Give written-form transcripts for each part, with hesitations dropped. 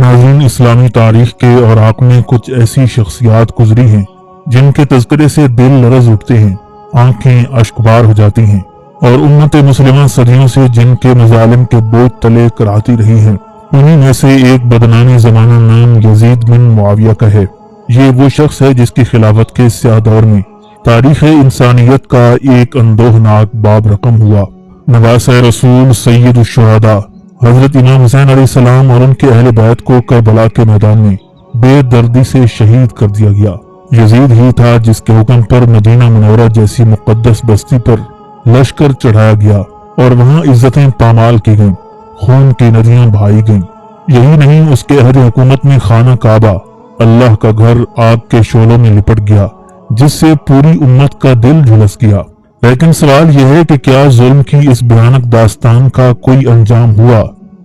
ناظرین، اسلامی تاریخ کے اوراق میں کچھ ایسی شخصیات گزری ہیں جن کے تذکرے سے دل لرز اٹھتے ہیں، آنکھیں اشکبار ہو جاتی ہیں، اور امت مسلمہ صدیوں سے جن کے مظالم کے بوجھ تلے کراہتی رہی ہیں، انہی میں سے ایک بدنامی زمانہ نام یزید بن معاویہ کا ہے۔ یہ وہ شخص ہے جس کی خلافت کے سیاہ دور میں تاریخ انسانیت کا ایک اندوہناک باب رقم ہوا۔ نواسۂ رسول سید الشہداء حضرت امام حسین علیہ السلام اور ان کے اہل بیت کو کربلا کے میدان میں بے دردی سے شہید کر دیا گیا۔ یزید ہی تھا جس کے حکم پر مدینہ منورہ جیسی مقدس بستی پر لشکر چڑھایا گیا اور وہاں عزتیں پامال کی گئیں، خون کی ندیاں بہائی گئیں۔ یہی نہیں، اس کے عہد حکومت میں خانہ کعبہ، اللہ کا گھر، آگ کے شعلوں میں لپٹ گیا، جس سے پوری امت کا دل جھلس گیا۔ لیکن سوال یہ ہے کہ کیا ظلم کی اس بھیانک داستان کا کوئی انجام ہوا؟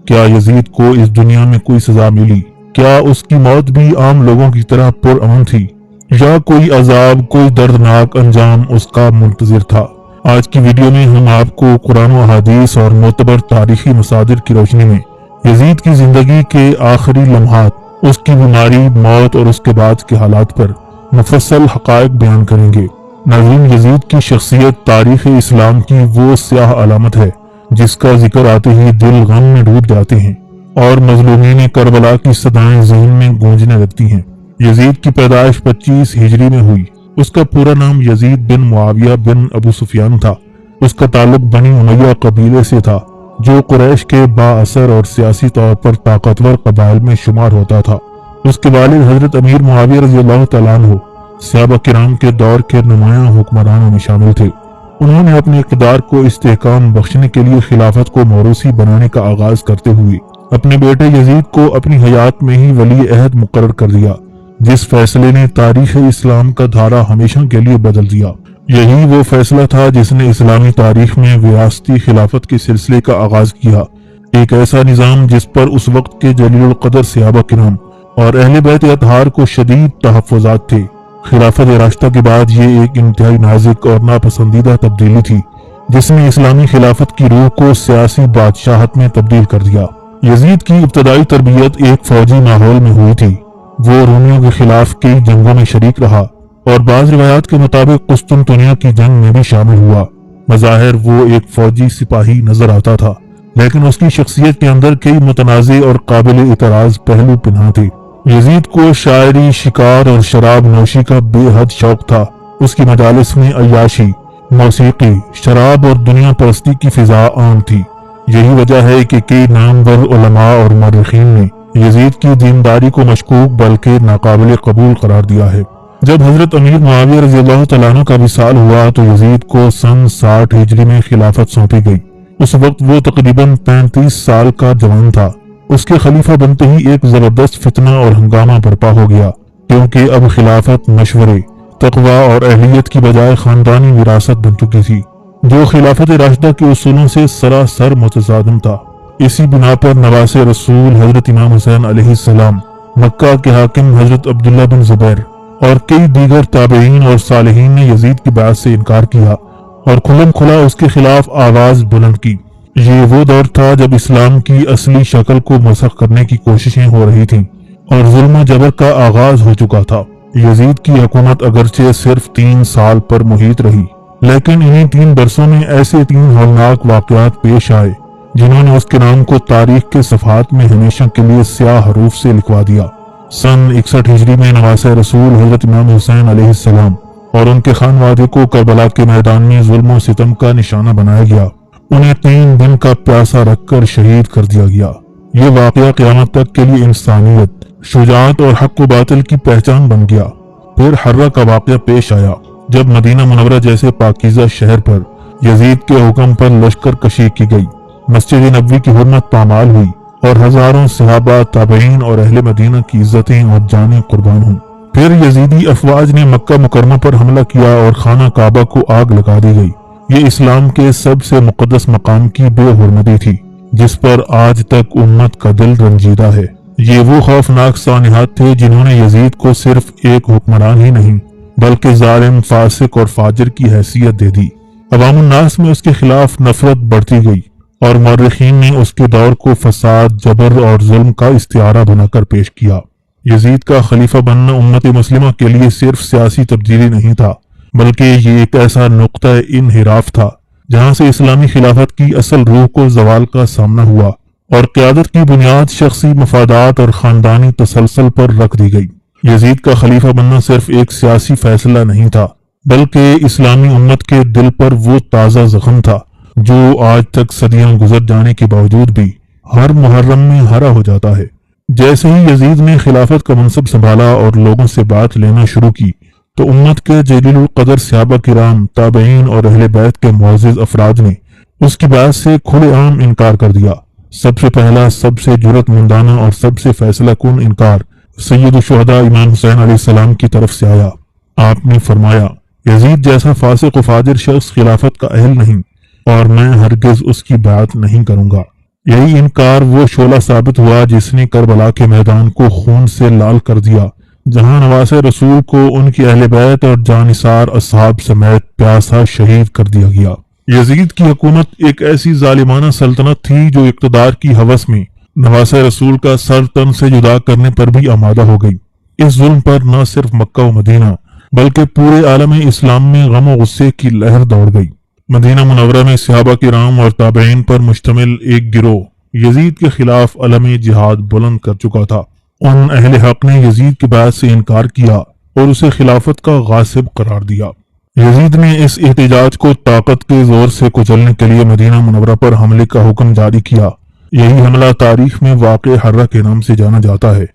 کیا یزید کو اس دنیا میں کوئی سزا ملی؟ کیا اس کی موت بھی عام لوگوں کی طرح پرامن تھی، یا کوئی عذاب، کوئی دردناک انجام اس کا منتظر تھا؟ آج کی ویڈیو میں ہم آپ کو قرآن و احادیث اور معتبر تاریخی مصادر کی روشنی میں یزید کی زندگی کے آخری لمحات، اس کی بیماری، موت اور اس کے بعد کے حالات پر مفصل حقائق بیان کریں گے۔ ناظرین، یزید کی شخصیت تاریخ اسلام کی وہ سیاہ علامت ہے جس کا ذکر آتے ہی دل غم میں ڈوب جاتے ہیں اور مظلومین کربلا کی صدائیں ذہن میں گونجنے لگتی ہیں۔ یزید کی پیدائش 25 ہجری میں ہوئی۔ اس کا پورا نام یزید بن معاویہ بن ابو سفیان تھا۔ اس کا تعلق بنی امیہ قبیلے سے تھا جو قریش کے با اثر اور سیاسی طور پر طاقتور قبائل میں شمار ہوتا تھا۔ اس کے والد حضرت امیر معاویہ رضی اللہ تعالیٰ عنہ صحابہ کرام کے دور کے نمایاں حکمرانوں میں شامل تھے۔ انہوں نے اپنے اقتدار کو استحکام بخشنے کے لیے خلافت کو موروثی بنانے کا آغاز کرتے ہوئے اپنے بیٹے یزید کو اپنی حیات میں ہی ولی عہد مقرر کر دیا، جس فیصلے نے تاریخ اسلام کا دھارا ہمیشہ کے لیے بدل دیا۔ یہی وہ فیصلہ تھا جس نے اسلامی تاریخ میں وراثتی خلافت کے سلسلے کا آغاز کیا، ایک ایسا نظام جس پر اس وقت کے جلیل القدر صحابہ کرام اور اہل بیت اطہار کو شدید تحفظات تھے۔ خلافت راشدہ کے بعد یہ ایک انتہائی نازک اور ناپسندیدہ تبدیلی تھی جس نے اسلامی خلافت کی روح کو سیاسی بادشاہت میں تبدیل کر دیا۔ یزید کی ابتدائی تربیت ایک فوجی ماحول میں ہوئی تھی۔ وہ رومیوں کے خلاف کئی جنگوں میں شریک رہا اور بعض روایات کے مطابق قسطنطنیہ کی جنگ میں بھی شامل ہوا۔ بظاہر وہ ایک فوجی سپاہی نظر آتا تھا، لیکن اس کی شخصیت کے اندر کئی متنازع اور قابل اعتراض پہلو پنہاں تھے۔ یزید کو شاعری، شکار اور شراب نوشی کا بے حد شوق تھا۔ اس کی مجالس میں عیاشی، موسیقی، شراب اور دنیا پرستی کی فضا عام تھی۔ یہی وجہ ہے کہ کئی نامور علماء اور مورخین نے یزید کی دینداری کو مشکوک بلکہ ناقابل قبول قرار دیا ہے۔ جب حضرت امیر معاویہ رضی اللہ تعالیٰ عنہ کا وصال ہوا تو یزید کو سن 60 ہجری میں خلافت سونپی گئی۔ اس وقت وہ تقریباً 35 سال کا جوان تھا۔ اس کے خلیفہ بنتے ہی ایک زبردست فتنہ اور ہنگامہ برپا ہو گیا، کیونکہ اب خلافت مشورے، تقوی اور اہلیت کی بجائے خاندانی وراثت بن چکی تھی، جو خلافت راشدہ کے اصولوں سے سراسر متصادم تھا۔ اسی بنا پر نواسۂ رسول حضرت امام حسین علیہ السلام، مکہ کے حاکم حضرت عبداللہ بن زبیر اور کئی دیگر تابعین اور صالحین نے یزید کی بیعت سے انکار کیا اور کھلم کھلا اس کے خلاف آواز بلند کی۔ یہ وہ دور تھا جب اسلام کی اصلی شکل کو مسخ کرنے کی کوششیں ہو رہی تھیں اور ظلم و جبر کا آغاز ہو چکا تھا۔ یزید کی حکومت اگرچہ صرف 3 سال پر محیط رہی، لیکن انہی 3 برسوں میں ایسے 3 ہولناک واقعات پیش آئے جنہوں نے اس کے نام کو تاریخ کے صفحات میں ہمیشہ کے لیے سیاہ حروف سے لکھوا دیا۔ سن 61 ہجری میں نواسۂ رسول حضرت امام حسین علیہ السلام اور ان کے خانوادے کو کربلا کے میدان میں ظلم و ستم کا نشانہ بنایا گیا۔ انہیں 3 دن کا پیاسا رکھ کر شہید کر دیا گیا۔ یہ واقعہ قیامت تک کے لیے انسانیت، شجاعت اور حق و باطل کی پہچان بن گیا۔ پھر حرہ کا واقعہ پیش آیا جب مدینہ منورہ جیسے پاکیزہ شہر پر یزید کے حکم پر لشکر کشی کی گئی، مسجد نبوی کی حرمت پامال ہوئی اور ہزاروں صحابہ، تابعین اور اہل مدینہ کی عزتیں اور جانیں قربان ہوں۔ پھر یزیدی افواج نے مکہ مکرمہ پر حملہ کیا اور خانہ کعبہ کو آگ لگا دی گئی۔ یہ اسلام کے سب سے مقدس مقام کی بے حرمتی تھی جس پر آج تک امت کا دل رنجیدہ ہے۔ یہ وہ خوفناک سانحات تھے جنہوں نے یزید کو صرف ایک حکمران ہی نہیں بلکہ ظالم، فاسق اور فاجر کی حیثیت دے دی۔ عوام الناس میں اس کے خلاف نفرت بڑھتی گئی اور مورخین نے اس کے دور کو فساد، جبر اور ظلم کا استعارہ بنا کر پیش کیا۔ یزید کا خلیفہ بننا امت مسلمہ کے لیے صرف سیاسی تبدیلی نہیں تھا، بلکہ یہ ایک ایسا نقطہ انحراف تھا جہاں سے اسلامی خلافت کی اصل روح کو زوال کا سامنا ہوا اور قیادت کی بنیاد شخصی مفادات اور خاندانی تسلسل پر رکھ دی گئی۔ یزید کا خلیفہ بننا صرف ایک سیاسی فیصلہ نہیں تھا، بلکہ اسلامی امت کے دل پر وہ تازہ زخم تھا جو آج تک صدیاں گزر جانے کے باوجود بھی ہر محرم میں ہرا ہو جاتا ہے۔ جیسے ہی یزید نے خلافت کا منصب سنبھالا اور لوگوں سے بات لینا شروع کی تو امت کے جلیل القدر صحابہ کرام، تابعین اور اہل بیت کے معزز افراد نے اس کی بات سے کھلے عام انکار کر دیا۔ سب سے پہلا، سب سے جرأت مندانہ اور سب سے فیصلہ کن انکار سید الشہداء امام حسین علیہ السلام کی طرف سے آیا۔ آپ نے فرمایا، یزید جیسا فاسق و فاجر شخص خلافت کا اہل نہیں اور میں ہرگز اس کی بیعت نہیں کروں گا۔ یہی انکار وہ شعلہ ثابت ہوا جس نے کربلا کے میدان کو خون سے لال کر دیا، جہاں نواس رسول کو ان کی اہل بیت اور جانثار اصحاب سمیت پیاسا شہید کر دیا گیا۔ یزید کی حکومت ایک ایسی ظالمانہ سلطنت تھی جو اقتدار کی ہوس میں نواس رسول کا سر تن سے جدا کرنے پر بھی آمادہ ہو گئی۔ اس ظلم پر نہ صرف مکہ و مدینہ بلکہ پورے عالم اسلام میں غم و غصے کی لہر دوڑ گئی۔ مدینہ منورہ میں صحابہ کرام اور تابعین پر مشتمل ایک گروہ یزید کے خلاف علم جہاد بلند کر چکا تھا۔ ان اہل حق نے یزید کی بیعت سے انکار کیا اور اسے خلافت کا غاصب قرار دیا۔ یزید نے اس احتجاج کو طاقت کے زور سے کچلنے کے لیے مدینہ منورہ پر حملے کا حکم جاری کیا۔ یہی حملہ تاریخ میں واقع حرہ کے نام سے جانا جاتا ہے۔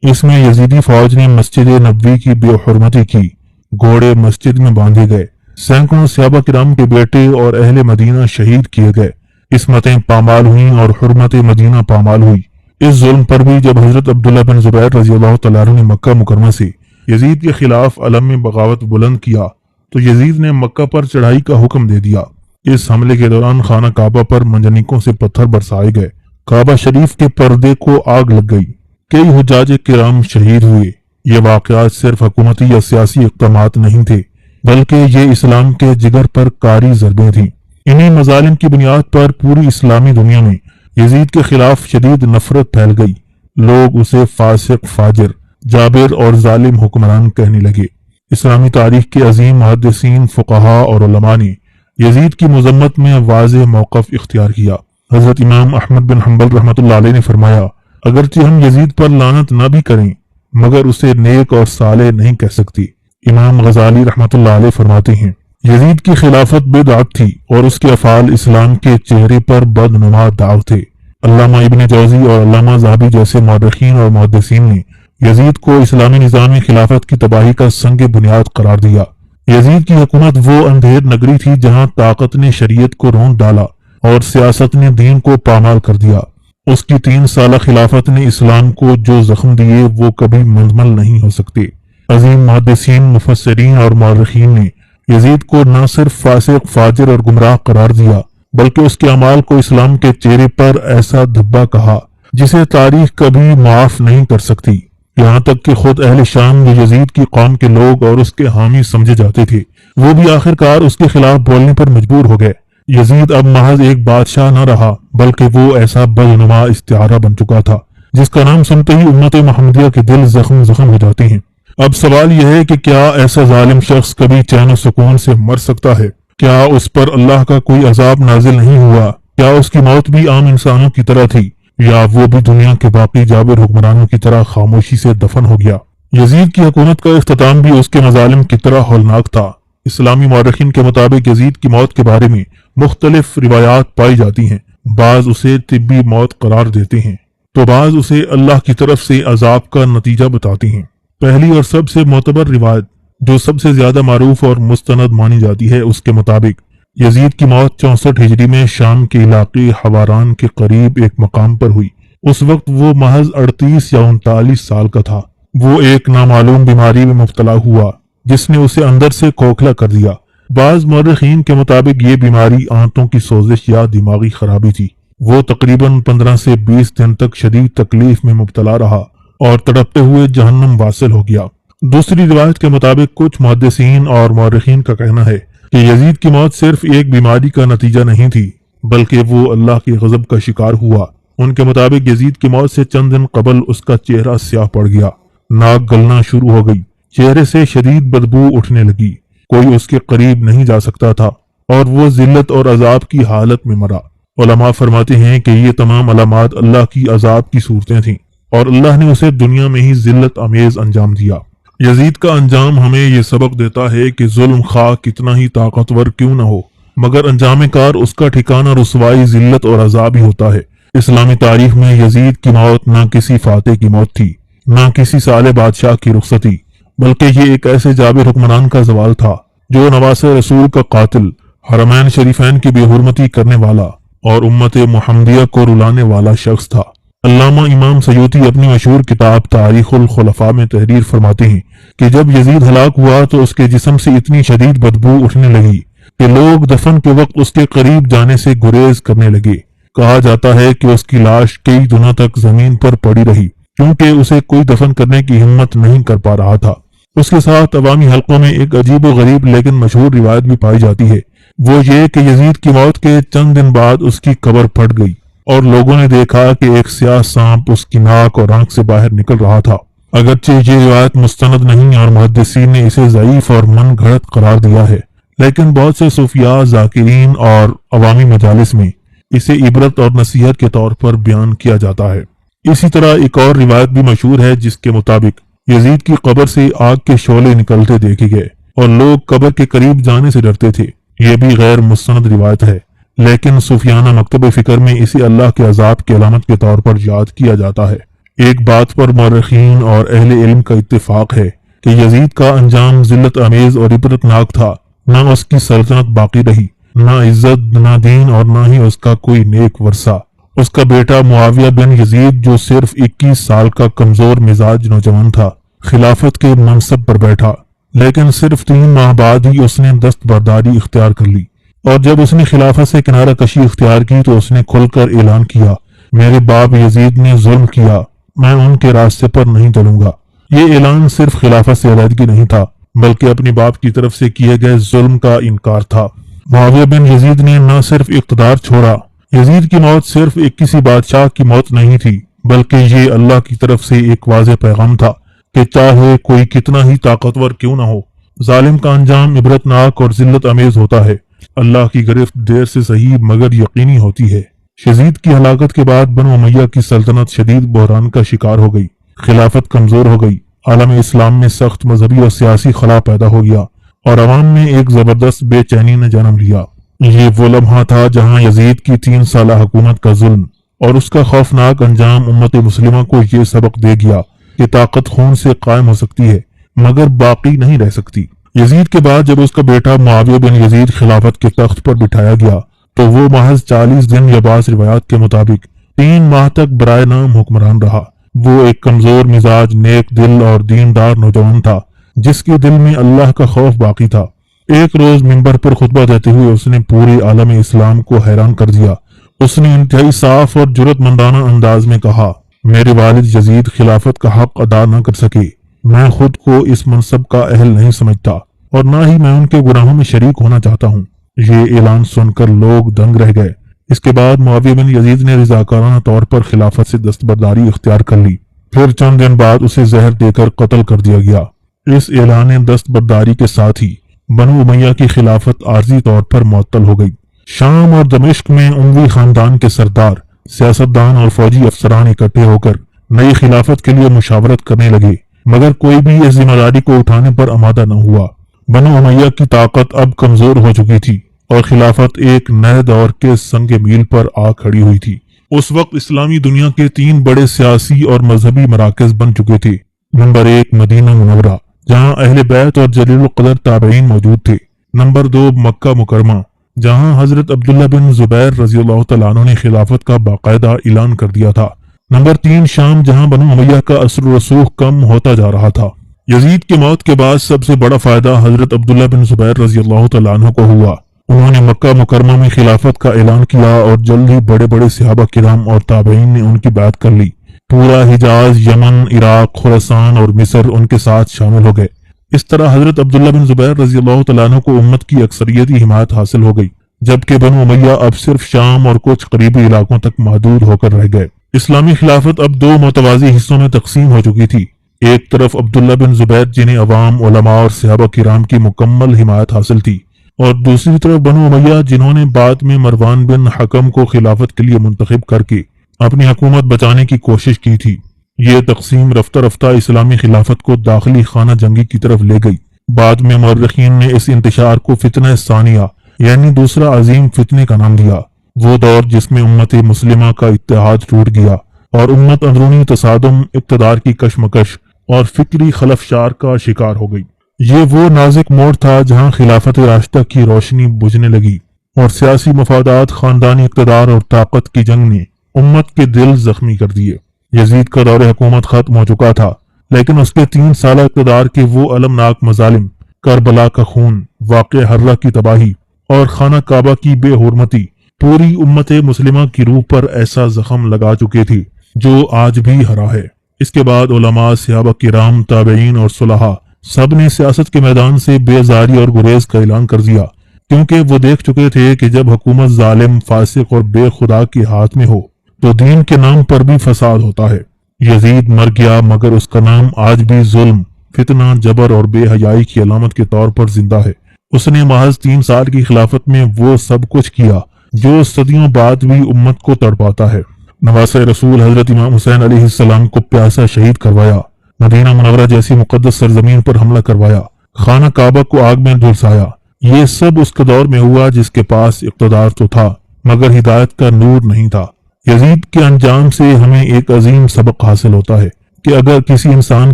اس میں یزیدی فوج نے مسجد نبوی کی بے حرمتی کی، گھوڑے مسجد میں باندھے گئے، سینکڑوں صحابہ کرام کے بیٹے اور اہل مدینہ شہید کیے گئے، عصمتیں پامال ہوئیں اور حرمت مدینہ پامال ہوئی۔ اس ظلم پر بھی جب حضرت عبداللہ بن زبیر رضی اللہ تعالیٰ عنہ نے مکہ مکرمہ سے یزید کے خلاف علم میں بغاوت بلند کیا تو یزید نے مکہ پر چڑھائی کا حکم دے دیا۔ اس حملے کے دوران خانہ کعبہ پر منجنیقوں سے پتھر برسائے گئے، کعبہ شریف کے پردے کو آگ لگ گئی، کئی حجاج کرام شہید ہوئے۔ یہ واقعات صرف حکومتی یا سیاسی اقدامات نہیں تھے، بلکہ یہ اسلام کے جگر پر کاری ضربیں تھیں۔ انہی مظالم کی بنیاد پر پوری اسلامی دنیا میں یزید کے خلاف شدید نفرت پھیل گئی۔ لوگ اسے فاسق، فاجر، جابر اور ظالم حکمران کہنے لگے۔ اسلامی تاریخ کے عظیم محدثین، فقہاء اور علماء نے یزید کی مذمت میں واضح موقف اختیار کیا۔ حضرت امام احمد بن حنبل رحمۃ اللہ علیہ نے فرمایا، اگرچہ ہم یزید پر لعنت نہ بھی کریں مگر اسے نیک اور صالح نہیں کہہ سکتی۔ امام غزالی رحمۃ اللہ علیہ فرماتے ہیں، یزید کی خلافت بدعت تھی اور اس کے افعال اسلام کے چہرے پر بدنما داغ تھے۔ علامہ ابن جوزی اور علامہ ذہبی جیسے مورخین اور محدثین نے یزید کو اسلامی نظام خلافت کی تباہی کا سنگ بنیاد قرار دیا۔ یزید کی حکومت وہ اندھیر نگری تھی جہاں طاقت نے شریعت کو روند ڈالا اور سیاست نے دین کو پامال کر دیا۔ اس کی 3 سالہ خلافت نے اسلام کو جو زخم دیے وہ کبھی منجمل نہیں ہو سکتے۔ عظیم محدثین، مفسرین اور مورخین نے یزید کو نہ صرف فاسق، فاجر اور گمراہ قرار دیا بلکہ اس کے اعمال کو اسلام کے چہرے پر ایسا دھبا کہا جسے تاریخ کبھی معاف نہیں کر سکتی۔ یہاں تک کہ خود اہل شام جو یزید کی قوم کے لوگ اور اس کے حامی سمجھے جاتے تھے، وہ بھی آخرکار اس کے خلاف بولنے پر مجبور ہو گئے۔ یزید اب محض ایک بادشاہ نہ رہا بلکہ وہ ایسا بدنما استعارہ بن چکا تھا جس کا نام سنتے ہی امت محمدیہ کے دل زخم زخم ہو جاتے ہیں۔ اب سوال یہ ہے کہ کیا ایسا ظالم شخص کبھی چین و سکون سے مر سکتا ہے؟ کیا اس پر اللہ کا کوئی عذاب نازل نہیں ہوا؟ کیا اس کی موت بھی عام انسانوں کی طرح تھی یا وہ بھی دنیا کے باقی جابر حکمرانوں کی طرح خاموشی سے دفن ہو گیا؟ یزید کی حکومت کا اختتام بھی اس کے مظالم کی طرح ہولناک تھا۔ اسلامی مورخین کے مطابق یزید کی موت کے بارے میں مختلف روایات پائی جاتی ہیں۔ بعض اسے طبی موت قرار دیتے ہیں تو بعض اسے اللہ کی طرف سے عذاب کا نتیجہ بتاتی ہیں۔ پہلی اور سب سے معتبر روایت جو سب سے زیادہ معروف اور مستند مانی جاتی ہے، اس کے مطابق یزید کی موت 64 ہجری میں شام کے علاقے حواران کے قریب ایک مقام پر ہوئی۔ اس وقت وہ محض 38 یا 39 سال کا تھا۔ وہ ایک نامعلوم بیماری میں مبتلا ہوا جس نے اسے اندر سے کھوکھلا کر دیا۔ بعض مورخین کے مطابق یہ بیماری آنتوں کی سوزش یا دماغی خرابی تھی۔ وہ تقریباً 15 سے 20 دن تک شدید تکلیف میں مبتلا رہا اور تڑپتے ہوئے جہنم واصل ہو گیا۔ دوسری روایت کے مطابق کچھ محدثین اور مورخین کا کہنا ہے کہ یزید کی موت صرف ایک بیماری کا نتیجہ نہیں تھی بلکہ وہ اللہ کے غضب کا شکار ہوا۔ ان کے مطابق یزید کی موت سے چند دن قبل اس کا چہرہ سیاہ پڑ گیا، ناک گلنا شروع ہو گئی، چہرے سے شدید بدبو اٹھنے لگی، کوئی اس کے قریب نہیں جا سکتا تھا اور وہ ذلت اور عذاب کی حالت میں مرا۔ علماء فرماتے ہیں کہ یہ تمام علامات اللہ کی عذاب کی صورتیں تھیں اور اللہ نے اسے دنیا میں ہی ذلت امیز انجام دیا۔ یزید کا انجام ہمیں یہ سبق دیتا ہے کہ ظلم خواہ کتنا ہی طاقتور کیوں نہ ہو، مگر انجام کار اس کا ٹھکانہ رسوائی، ذلت اور عذاب ہی ہوتا ہے۔ اسلامی تاریخ میں یزید کی موت نہ کسی فاتح کی موت تھی، نہ کسی صالح بادشاہ کی رخصتی، بلکہ یہ ایک ایسے جابر حکمران کا زوال تھا جو نواسہ رسول کا قاتل، حرمین شریفین کی بے حرمتی کرنے والا اور امت محمدیہ کو رلانے والا شخص تھا۔ علامہ امام سیوطی اپنی مشہور کتاب تاریخ الخلفاء میں تحریر فرماتے ہیں کہ جب یزید ہلاک ہوا تو اس کے جسم سے اتنی شدید بدبو اٹھنے لگی کہ لوگ دفن کے وقت اس کے قریب جانے سے گریز کرنے لگے۔ کہا جاتا ہے کہ اس کی لاش کئی دنوں تک زمین پر پڑی رہی کیونکہ اسے کوئی دفن کرنے کی ہمت نہیں کر پا رہا تھا۔ اس کے ساتھ عوامی حلقوں میں ایک عجیب و غریب لیکن مشہور روایت بھی پائی جاتی ہے، وہ یہ کہ یزید کی موت کے چند دن بعد اس کی قبر پھٹ گئی اور لوگوں نے دیکھا کہ ایک سیاہ سانپ اس کی ناک اور آنکھ سے باہر نکل رہا تھا۔ اگرچہ یہ روایت مستند نہیں اور محدثین نے اسے ضعیف اور من گھڑت قرار دیا ہے، لیکن بہت سے صوفیاء، ذاکرین اور عوامی مجالس میں اسے عبرت اور نصیحت کے طور پر بیان کیا جاتا ہے۔ اسی طرح ایک اور روایت بھی مشہور ہے جس کے مطابق یزید کی قبر سے آگ کے شعلے نکلتے دیکھے گئے اور لوگ قبر کے قریب جانے سے ڈرتے تھے۔ یہ بھی غیر مستند روایت ہے، لیکن صوفیانہ مکتب فکر میں اسے اللہ کے عذاب کی علامت کے طور پر یاد کیا جاتا ہے۔ ایک بات پر مورخین اور اہل علم کا اتفاق ہے کہ یزید کا انجام ذلت امیز اور عبرتناک تھا۔ نہ اس کی سلطنت باقی رہی، نہ عزت، نہ دین اور نہ ہی اس کا کوئی نیک ورثہ۔ اس کا بیٹا معاویہ بن یزید جو صرف 21 سال کا کمزور مزاج نوجوان تھا، خلافت کے منصب پر بیٹھا، لیکن صرف 3 ماہ بعد ہی اس نے دستبرداری اختیار کر لی، اور جب اس نے خلافت سے کنارہ کشی اختیار کی تو اس نے کھل کر اعلان کیا، میرے باپ یزید نے ظلم کیا، میں ان کے راستے پر نہیں چلوں گا۔ یہ اعلان صرف خلافت سے علیحدگی نہیں تھا، بلکہ اپنے باپ کی طرف سے کیے گئے ظلم کا انکار تھا۔ معاویہ بن یزید نے نہ صرف اقتدار چھوڑا، یزید کی موت صرف ایک کسی بادشاہ کی موت نہیں تھی، بلکہ یہ اللہ کی طرف سے ایک واضح پیغام تھا کہ چاہے کوئی کتنا ہی طاقتور کیوں نہ ہو، ظالم کا انجام عبرتناک اور ذلت امیز ہوتا ہے۔ اللہ کی گرفت دیر سے صحیح مگر یقینی ہوتی ہے۔ یزید کی ہلاکت کے بعد بنو امیہ کی سلطنت شدید بحران کا شکار ہو گئی، خلافت کمزور ہو گئی، عالم اسلام میں سخت مذہبی اور سیاسی خلا پیدا ہو گیا اور عوام میں ایک زبردست بے چینی نے جنم لیا۔ یہ وہ لمحہ تھا جہاں یزید کی 3 سالہ حکومت کا ظلم اور اس کا خوفناک انجام امت مسلمہ کو یہ سبق دے گیا کہ طاقت خون سے قائم ہو سکتی ہے مگر باقی نہیں رہ سکتی۔ یزید کے بعد جب اس کا بیٹا معاویہ بن یزید خلافت کے تخت پر بٹھایا گیا تو وہ محض 40 دن یا بعض روایات کے مطابق 3 ماہ تک برائے نام حکمران رہا۔ وہ ایک کمزور مزاج، نیک دل اور دیندار نوجوان تھا جس کے دل میں اللہ کا خوف باقی تھا۔ ایک روز منبر پر خطبہ دیتے ہوئے اس نے پورے عالم اسلام کو حیران کر دیا۔ اس نے انتہائی صاف اور جرأت مندانہ انداز میں کہا، میرے والد یزید خلافت کا حق ادا نہ کر سکے، میں خود کو اس منصب کا اہل نہیں سمجھتا اور نہ ہی میں ان کے گناہوں میں شریک ہونا چاہتا ہوں۔ یہ اعلان سن کر لوگ دنگ رہ گئے۔ اس کے بعد معاویہ بن یزید نے رضاکارانہ طور پر خلافت سے دستبرداری اختیار کر لی، پھر چند دن بعد اسے زہر دے کر قتل کر دیا گیا۔ اس اعلان دستبرداری کے ساتھ ہی بنو امیہ کی خلافت عارضی طور پر معطل ہو گئی۔ شام اور دمشق میں اموی خاندان کے سردار، سیاستدان اور فوجی افسران اکٹھے ہو کر نئی خلافت کے لیے مشاورت کرنے لگے، مگر کوئی بھی اس ذمہ داری کو اٹھانے پر آمادہ نہ ہوا۔ بنو امیہ کی طاقت اب کمزور ہو چکی تھی اور خلافت ایک نئے دور کے سنگ میل پر آ کھڑی ہوئی تھی۔ اس وقت اسلامی دنیا کے 3 بڑے سیاسی اور مذہبی مراکز بن چکے تھے۔ نمبر 1 مدینہ منورہ، جہاں اہل بیت اور جلیل القدر تابعین موجود تھے۔ نمبر 2 مکہ مکرمہ، جہاں حضرت عبداللہ بن زبیر رضی اللہ تعالیٰ عنہ نے خلافت کا باقاعدہ اعلان کر دیا تھا۔ نمبر 3 شام، جہاں بنو امیہ کا اثر و رسوخ کم ہوتا جا رہا تھا۔ یزید کی موت کے بعد سب سے بڑا فائدہ حضرت عبداللہ بن زبیر رضی اللہ تعالیٰ عنہ کو ہوا۔ انہوں نے مکہ مکرمہ میں خلافت کا اعلان کیا اور جلد ہی بڑے بڑے صحابہ کرام اور تابعین نے ان کی بیعت کر لی۔ پورا حجاز، یمن، عراق، خراسان اور مصر ان کے ساتھ شامل ہو گئے۔ اس طرح حضرت عبداللہ بن زبیر رضی اللہ تعالیٰ عنہ کو امت کی اکثریتی حمایت حاصل ہو گئی، جبکہ بنو امیہ اب صرف شام اور کچھ قریبی علاقوں تک محدود ہو کر رہ گئے۔ اسلامی خلافت اب دو متوازی حصوں میں تقسیم ہو چکی تھی۔ ایک طرف عبداللہ بن زبیر جنہیں عوام، علماء اور صحابہ کرام کی مکمل حمایت حاصل تھی، اور دوسری طرف بنو امیہ جنہوں نے بعد میں مروان بن حکم کو خلافت کے لیے منتخب کر کے اپنی حکومت بچانے کی کوشش کی تھی۔ یہ تقسیم رفتہ رفتہ اسلامی خلافت کو داخلی خانہ جنگی کی طرف لے گئی۔ بعد میں مورخین نے اس انتشار کو فتنہ ثانیہ یعنی دوسرا عظیم فتنے کا نام دیا، وہ دور جس میں امت مسلمہ کا اتحاد ٹوٹ گیا اور امت اندرونی تصادم، اقتدار کی کشمکش اور فکری خلفشار کا شکار ہو گئی۔ یہ وہ نازک موڑ تھا جہاں خلافت راشدہ کی روشنی بجھنے لگی اور سیاسی مفادات، خاندانی اقتدار اور طاقت کی جنگ نے امت کے دل زخمی کر دیے۔ یزید کا دور حکومت ختم ہو چکا تھا، لیکن اس کے 3 سالہ اقتدار کے وہ المناک مظالم، کربلا کا خون، واقعہ حرہ کی تباہی اور خانہ کعبہ کی بے حرمتی پوری امت مسلمہ کی روح پر ایسا زخم لگا چکے تھی جو آج بھی ہرا ہے۔ اس کے بعد علماء، صحابہ کرام، تابعین اور صلحاء سب نے سیاست کے میدان سے بیزاری اور گریز کا اعلان کر دیا، کیونکہ وہ دیکھ چکے تھے کہ جب حکومت ظالم، فاسق اور بے خدا کے ہاتھ میں ہو تو دین کے نام پر بھی فساد ہوتا ہے۔ یزید مر گیا، مگر اس کا نام آج بھی ظلم، فتنہ، جبر اور بے حیائی کی علامت کے طور پر زندہ ہے۔ اس نے محض 3 سال کی خلافت میں وہ سب کچھ کیا جو صدیوں بعد بھی امت کو تڑپاتا ہے۔ نواسۂ رسول حضرت امام حسین علیہ السلام کو پیاسا شہید کروایا، مدینہ منورہ جیسی مقدس سرزمین پر حملہ کروایا، خانہ کعبہ کو آگ میں جھلسایا۔ یہ سب اس کے دور میں ہوا جس کے پاس اقتدار تو تھا مگر ہدایت کا نور نہیں تھا۔ یزید کے انجام سے ہمیں ایک عظیم سبق حاصل ہوتا ہے کہ اگر کسی انسان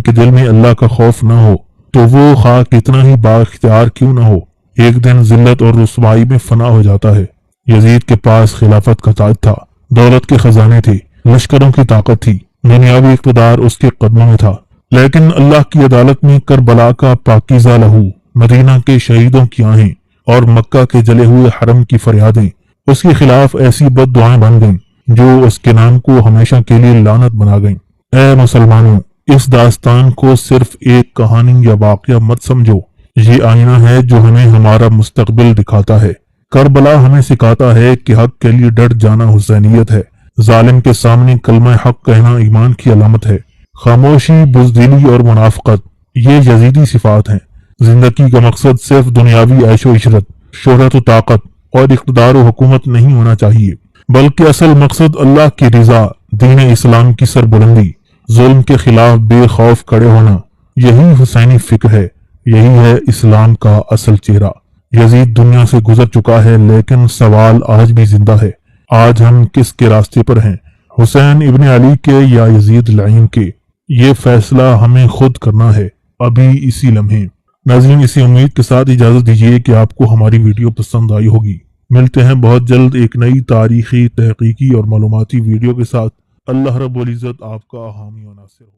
کے دل میں اللہ کا خوف نہ ہو تو وہ خواہ کتنا ہی بااختیار کیوں نہ ہو، ایک دن ذلت اور رسوائی میں فنا ہو جاتا ہے۔ یزید کے پاس خلافت کا تاج تھا، دولت کے خزانے تھے، لشکروں کی طاقت تھی، دنیاوی اقتدار اس کے قدموں میں تھا، لیکن اللہ کی عدالت میں کربلا کا پاکیزہ لہو، مدینہ کے شہیدوں کی آہیں اور مکہ کے جلے ہوئے حرم کی فریادیں اس کے خلاف ایسی بد دعائیں بن گئیں جو اس کے نام کو ہمیشہ کے لیے لعنت بنا گئیں۔ اے مسلمانوں، اس داستان کو صرف ایک کہانی یا واقعہ مت سمجھو، یہ آئینہ ہے جو ہمیں ہمارا مستقبل دکھاتا ہے۔ کربلا ہمیں سکھاتا ہے کہ حق کے لیے ڈٹ جانا حسینیت ہے، ظالم کے سامنے کلمہ حق کہنا ایمان کی علامت ہے، خاموشی، بزدلی اور منافقت یہ یزیدی صفات ہیں۔ زندگی کا مقصد صرف دنیاوی عیش و عشرت، شہرت و طاقت اور اقتدار و حکومت نہیں ہونا چاہیے، بلکہ اصل مقصد اللہ کی رضا، دین اسلام کی سربلندی، ظلم کے خلاف بے خوف کھڑے ہونا۔ یہی حسینی فکر ہے، یہی ہے اسلام کا اصل چہرہ۔ یزید دنیا سے گزر چکا ہے، لیکن سوال آج بھی زندہ ہے، آج ہم کس کے راستے پر ہیں، حسین ابن علی کے یا یزید لعین کے؟ یہ فیصلہ ہمیں خود کرنا ہے، ابھی اسی لمحے۔ ناظرین، اسی امید کے ساتھ اجازت دیجیے کہ آپ کو ہماری ویڈیو پسند آئی ہوگی۔ ملتے ہیں بہت جلد ایک نئی تاریخی، تحقیقی اور معلوماتی ویڈیو کے ساتھ۔ اللہ رب العزت آپ کا حامی و ناصر ہو۔